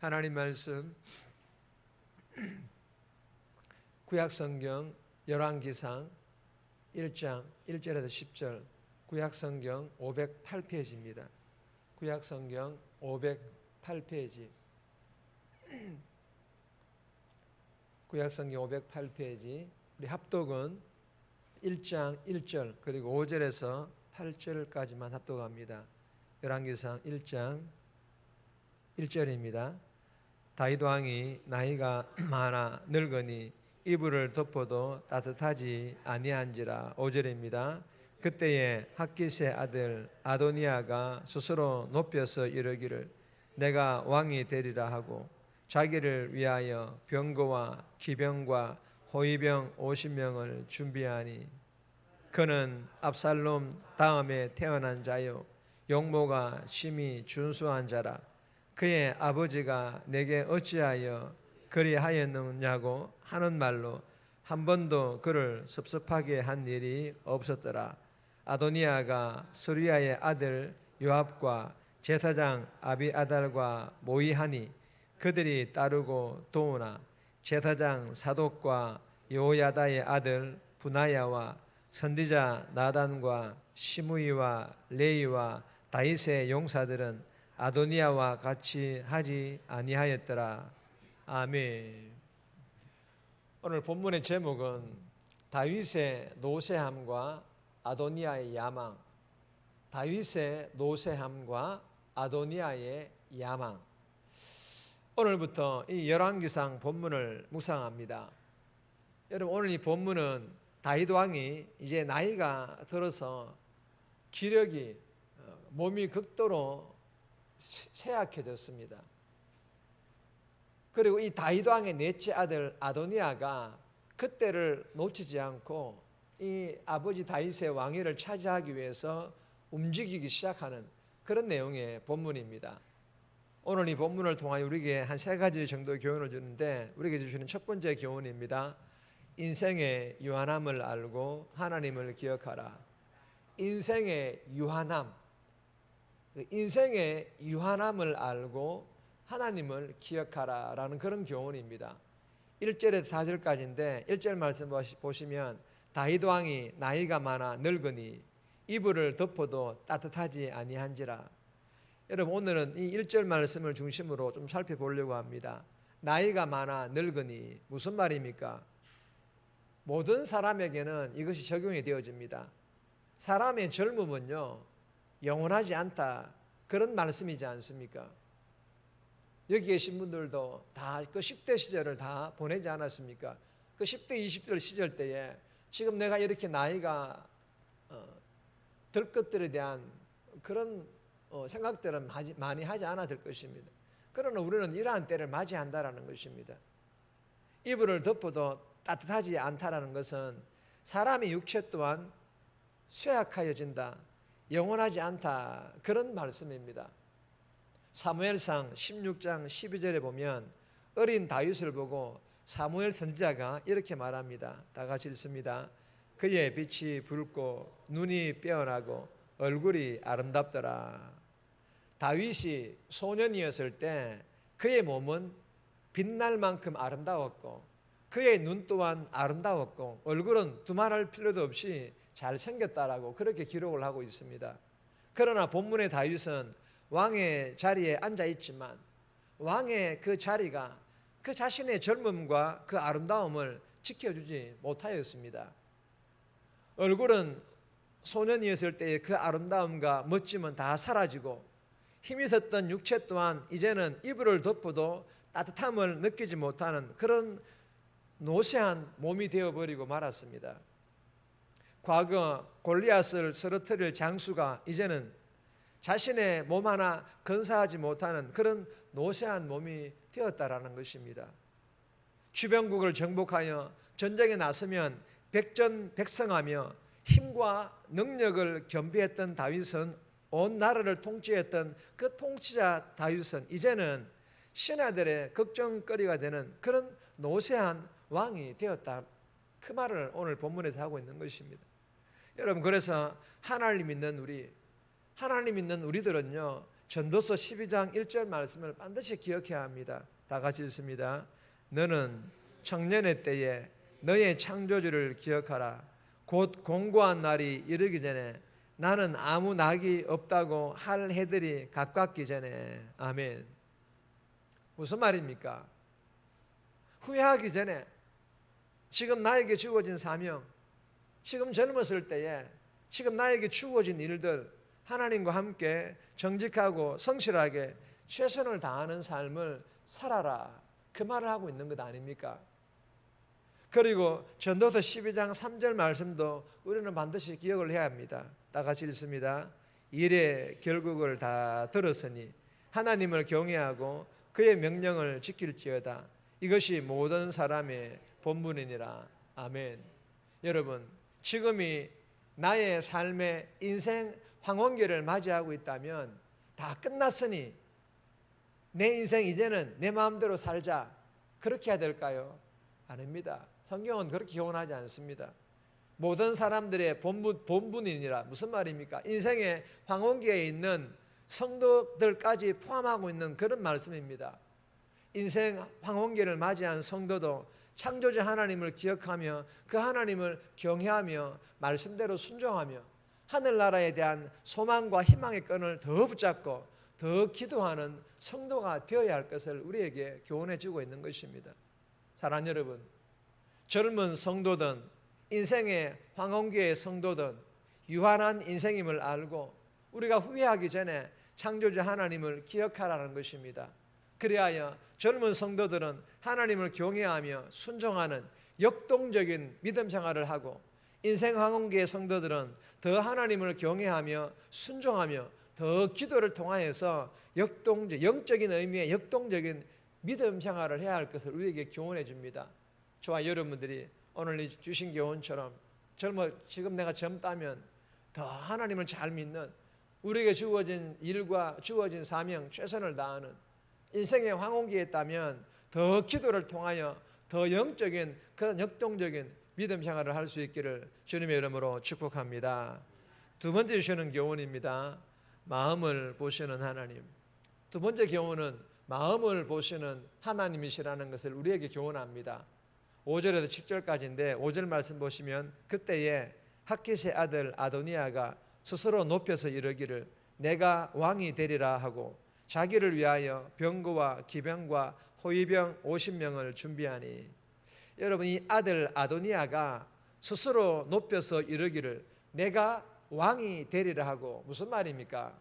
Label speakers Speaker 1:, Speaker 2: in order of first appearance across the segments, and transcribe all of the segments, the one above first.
Speaker 1: 하나님 말씀 구약성경 열왕기상 1장 1절에서 10절 구약성경 508페이지입니다. 구약성경 508페이지 구약성경 508페이지 우리 합독은 1장 1절 그리고 5절에서 8절까지만 합독합니다. 열왕기상 1장 1절입니다. 다윗 왕이 나이가 많아 늙으니 이불을 덮어도 따뜻하지 아니한지라. 5절입니다. 그때에 핫깃의 아들 아도니아가 스스로 높여서 이르기를 내가 왕이 되리라 하고 자기를 위하여 병거와 기병과 호위병 50명을 준비하니 그는 압살롬 다음에 태어난 자요 용모가 심히 준수한 자라. 그의 아버지가 내게 어찌하여 그리하였느냐고 하는 말로 한 번도 그를 섭섭하게 한 일이 없었더라. 아도니아가 스루야의 아들 요압과 제사장 아비아달과 모의하니 그들이 따르고 도우나 제사장 사독과 여호야다의 아들 분하야와 선지자 나단과 시므이와 레이와 다윗의 용사들은 아도니아와 같이 하지 아니하였더라. 아멘. 오늘 본문의 제목은 다윗의 노쇠함과 아도니아의 야망. 다윗의 노쇠함과 아도니아의 야망. 오늘부터 이 열왕기상 본문을 묵상합니다. 여러분, 오늘 이 본문은 다윗 왕이 이제 나이가 들어서 기력이 몸이 극도로 쇠약해졌습니다. 그리고 이 다윗 왕의 넷째 아들 아도니아가 그때를 놓치지 않고 이 아버지 다윗의 왕위를 차지하기 위해서 움직이기 시작하는 그런 내용의 본문입니다. 오늘 이 본문을 통하여 우리에게 한 세 가지 정도의 교훈을 주는데 우리에게 주시는 첫 번째 교훈입니다. 인생의 유한함을 알고 하나님을 기억하라. 인생의 유한함. 인생의 유한함을 알고 하나님을 기억하라 라는 그런 교훈입니다. 1절에서 4절까지인데 1절 말씀 보시면 다윗 왕이 나이가 많아 늙으니 이불을 덮어도 따뜻하지 아니한지라. 여러분, 오늘은 이 1절 말씀을 중심으로 좀 살펴보려고 합니다. 나이가 많아 늙으니 무슨 말입니까? 모든 사람에게는 이것이 적용이 되어집니다. 사람의 젊음은요 영원하지 않다, 그런 말씀이지 않습니까? 여기 계신 분들도 다 그 10대 시절을 다 보내지 않았습니까? 그 10대 20대 시절 때에 지금 내가 이렇게 나이가 들 것들에 대한 그런 생각들은 많이 하지 않아야 것입니다. 그러나 우리는 이러한 때를 맞이한다라는 것입니다. 이불을 덮어도 따뜻하지 않다라는 것은 사람의 육체 또한 쇠약하여진다, 영원하지 않다, 그런 말씀입니다. 사무엘상 16장 12절에 보면 어린 다윗을 보고 사무엘 선지자가 이렇게 말합니다. 다 같이 읽습니다. 그의 빛이 붉고 눈이 빼어나고 얼굴이 아름답더라. 다윗이 소년이었을 때 그의 몸은 빛날 만큼 아름다웠고 그의 눈 또한 아름다웠고 얼굴은 두말할 필요도 없이 잘생겼다라고 그렇게 기록을 하고 있습니다. 그러나 본문의 다윗은 왕의 자리에 앉아 있지만 왕의 그 자리가 그 자신의 젊음과 그 아름다움을 지켜주지 못하였습니다. 얼굴은 소년이었을 때의 그 아름다움과 멋짐은 다 사라지고 힘이 있었던 육체 또한 이제는 이불을 덮어도 따뜻함을 느끼지 못하는 그런 노쇠한 몸이 되어버리고 말았습니다. 과거 골리앗을 쓰러뜨릴 장수가 이제는 자신의 몸 하나 건사하지 못하는 그런 노쇠한 몸이 되었다라는 것입니다. 주변국을 정복하여 전쟁에 나서면 백전백승하며 힘과 능력을 겸비했던 다윗은, 온 나라를 통치했던 그 통치자 다윗은 이제는 신하들의 걱정거리가 되는 그런 노쇠한 왕이 되었다, 그 말을 오늘 본문에서 하고 있는 것입니다. 여러분, 그래서 하나님 믿는 우리들은요 전도서 12장 1절 말씀을 반드시 기억해야 합니다. 다 같이 읽습니다. 너는 청년의 때에 너의 창조주를 기억하라. 곧 공고한 날이 이르기 전에 나는 아무 낙이 없다고 할 해들이 가깝기 전에. 아멘. 무슨 말입니까? 후회하기 전에 지금 나에게 주어진 사명, 지금 젊었을 때에 지금 나에게 주어진 일들, 하나님과 함께 정직하고 성실하게 최선을 다하는 삶을 살아라, 그 말을 하고 있는 것 아닙니까? 그리고 전도서 12장 3절 말씀도 우리는 반드시 기억을 해야 합니다. 다 같이 읽습니다. 일의 결국을 다 들었으니 하나님을 경외하고 그의 명령을 지킬지어다. 이것이 모든 사람의 본분이니라. 아멘. 여러분, 지금이 나의 삶의 인생 황혼기를 맞이하고 있다면 다 끝났으니 내 인생 이제는 내 마음대로 살자, 그렇게 해야 될까요? 아닙니다. 성경은 그렇게 교훈하지 않습니다. 모든 사람들의 본분이니라. 무슨 말입니까? 인생의 황혼기에 있는 성도들까지 포함하고 있는 그런 말씀입니다. 인생 황혼기를 맞이한 성도도 창조주 하나님을 기억하며 그 하나님을 경외하며 말씀대로 순종하며 하늘나라에 대한 소망과 희망의 끈을 더 붙잡고 더 기도하는 성도가 되어야 할 것을 우리에게 교훈해 주고 있는 것입니다. 사랑하는 여러분, 젊은 성도든 인생의 황혼기의 성도든 유한한 인생임을 알고 우리가 후회하기 전에 창조주 하나님을 기억하라는 것입니다. 그리하여 젊은 성도들은 하나님을 경외하며 순종하는 역동적인 믿음 생활을 하고, 인생 황혼기의 성도들은 더 하나님을 경외하며 순종하며 더 기도를 통하여서 영적인 의미의 역동적인 믿음 생활을 해야 할 것을 우리에게 교훈해 줍니다. 저와 여러분들이 오늘 주신 교훈처럼 지금 내가 젊다면 더 하나님을 잘 믿는, 우리에게 주어진 일과 주어진 사명 최선을 다하는 인생의 황혼기에 있다면 더 기도를 통하여 더 영적인 그런 역동적인 믿음 생활을 할 수 있기를 주님의 이름으로 축복합니다. 두 번째 주시는 교훈입니다. 마음을 보시는 하나님. 두 번째 교훈은 마음을 보시는 하나님이시라는 것을 우리에게 교훈합니다. 5절에서 10절까지인데 5절 말씀 보시면, 그때에 핫깃의 아들 아도니아가 스스로 높여서 이르기를 내가 왕이 되리라 하고 자기를 위하여 병거와 기병과 호위병 50명을 준비하니. 여러분, 이 아들 아도니아가 스스로 높여서 이르기를 내가 왕이 되리라 하고, 무슨 말입니까?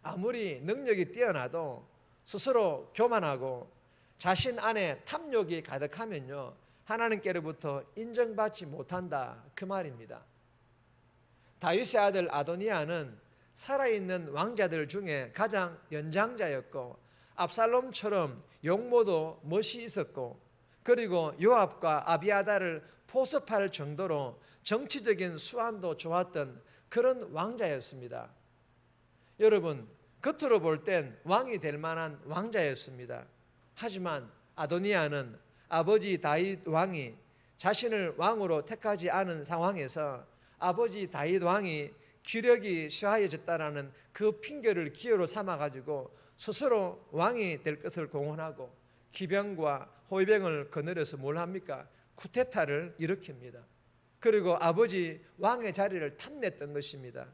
Speaker 1: 아무리 능력이 뛰어나도 스스로 교만하고 자신 안에 탐욕이 가득하면요, 하나님께로부터 인정받지 못한다, 그 말입니다. 다윗의 아들 아도니아는 살아있는 왕자들 중에 가장 연장자였고 압살롬처럼 용모도 멋이 있었고, 그리고 요압과 아비아다를 포섭할 정도로 정치적인 수완도 좋았던 그런 왕자였습니다. 여러분, 겉으로 볼 땐 왕이 될 만한 왕자였습니다. 하지만 아도니아는 아버지 다윗 왕이 자신을 왕으로 택하지 않은 상황에서 아버지 다윗 왕이 기력이 쇠하여졌다라는 그 핑계를 기회로 삼아가지고 스스로 왕이 될 것을 공언하고 기병과 호위병을 거느려서 뭘 합니까? 쿠데타를 일으킵니다. 그리고 아버지 왕의 자리를 탐냈던 것입니다.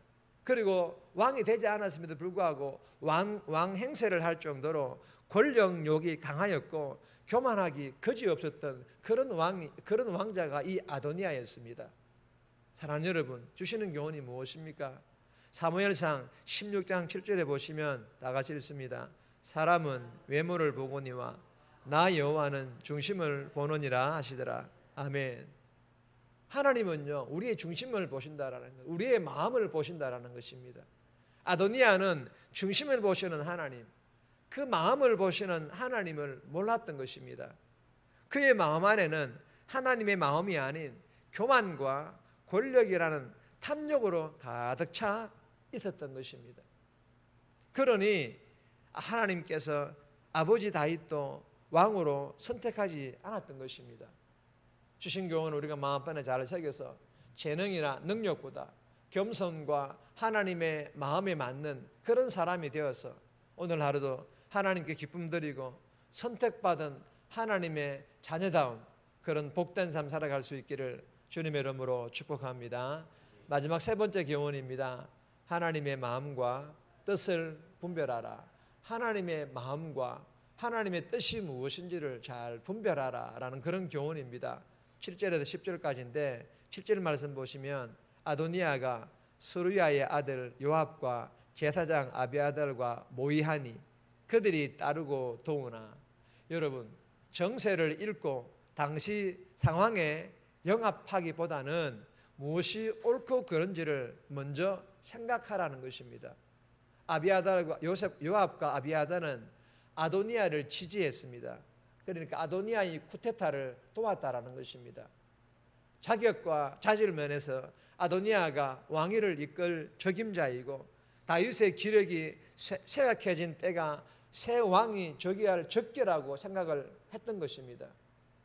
Speaker 1: 그리고 왕이 되지 않았음에도 불구하고 왕 행세를 할 정도로 권력욕이 강하였고 교만하기 그지없었던 그런 왕자가 이 아도니아였습니다. 사랑하는 여러분, 주시는 교훈이 무엇입니까? 사무엘상 16장 7절에 보시면 다 같이 읽습니다. 사람은 외모를 보거니와 나 여호와는 중심을 보느니라 하시더라. 아멘. 하나님은요, 우리의 중심을 보신다라는 것, 우리의 마음을 보신다라는 것입니다. 아도니아는 중심을 보시는 하나님, 그 마음을 보시는 하나님을 몰랐던 것입니다. 그의 마음 안에는 하나님의 마음이 아닌 교만과 권력이라는 탐욕으로 가득 차 있었던 것입니다. 그러니 하나님께서 아버지 다윗도 왕으로 선택하지 않았던 것입니다. 주신 교훈을 우리가 마음판에 잘 새겨서 재능이나 능력보다 겸손과 하나님의 마음에 맞는 그런 사람이 되어서 오늘 하루도 하나님께 기쁨 드리고 선택받은 하나님의 자녀다운 그런 복된 삶 살아갈 수 있기를 주님의 이름으로 축복합니다. 마지막 세 번째 교훈입니다. 하나님의 마음과 뜻을 분별하라. 하나님의 마음과 하나님의 뜻이 무엇인지를 잘 분별하라 라는 그런 교훈입니다. 7절에서 10절까지인데 7절 말씀 보시면 아도니아가 스루야의 아들 요압과 제사장 아비아달과 모의하니 그들이 따르고 도우나. 여러분, 정세를 읽고 당시 상황에 영합하기보다는 무엇이 옳고 그른지를 먼저 생각하라는 것입니다. 아비아달과 요압과 아비아달은 아도니아를 지지했습니다. 그러니까 아도니아의 쿠데타를 도왔다라는 것입니다. 자격과 자질 면에서 아도니아가 왕위를 이끌 적임자이고 다윗의 기력이 쇠약해진 때가 새 왕이 즉위할 적기라고 생각을 했던 것입니다.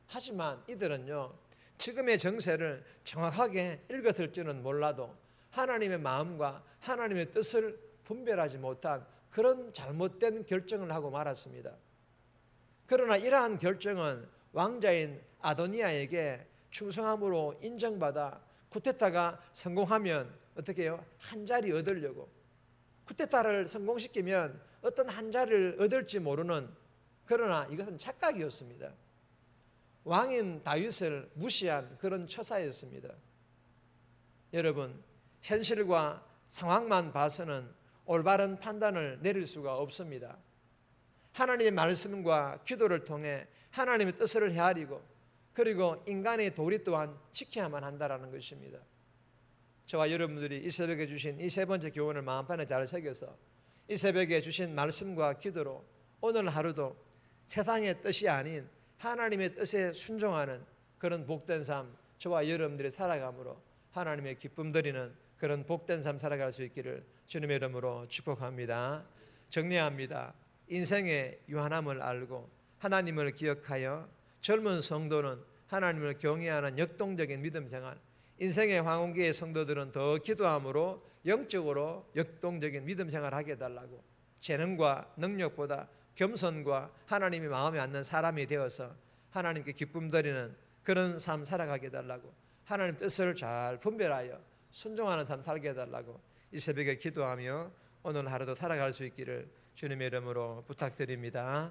Speaker 1: 하지만 이들은요, 지금의 정세를 정확하게 읽었을지는 몰라도 하나님의 마음과 하나님의 뜻을 분별하지 못한 그런 잘못된 결정을 하고 말았습니다. 그러나 이러한 결정은 왕자인 아도니아에게 충성함으로 인정받아 쿠데타가 성공하면 어떻게 해요? 한 자리 얻으려고, 쿠데타를 성공시키면 어떤 한 자리를 얻을지 모르는, 그러나 이것은 착각이었습니다. 왕인 다윗을 무시한 그런 처사였습니다. 여러분, 현실과 상황만 봐서는 올바른 판단을 내릴 수가 없습니다. 하나님의 말씀과 기도를 통해 하나님의 뜻을 헤아리고 그리고 인간의 도리 또한 지켜야만 한다는 것입니다. 저와 여러분들이 이 새벽에 주신 이 세 번째 교훈을 마음판에 잘 새겨서 이 새벽에 주신 말씀과 기도로 오늘 하루도 세상의 뜻이 아닌 하나님의 뜻에 순종하는 그런 복된 삶, 저와 여러분들이 살아감으로 하나님의 기쁨 드리는 그런 복된 삶 살아갈 수 있기를 주님의 이름으로 축복합니다. 정리합니다. 인생의 유한함을 알고 하나님을 기억하여 젊은 성도는 하나님을 경외하는 역동적인 믿음 생활, 인생의 황혼기의 성도들은 더 기도함으로 영적으로 역동적인 믿음 생활을 하게 해달라고, 재능과 능력보다 겸손과 하나님의 마음에 앉는 사람이 되어서 하나님께 기쁨 드리는 그런 삶 살아가게 해달라고, 하나님 뜻을 잘 분별하여 순종하는 삶 살게 해달라고 이 새벽에 기도하며 오늘 하루도 살아갈 수 있기를 주님의 이름으로 부탁드립니다.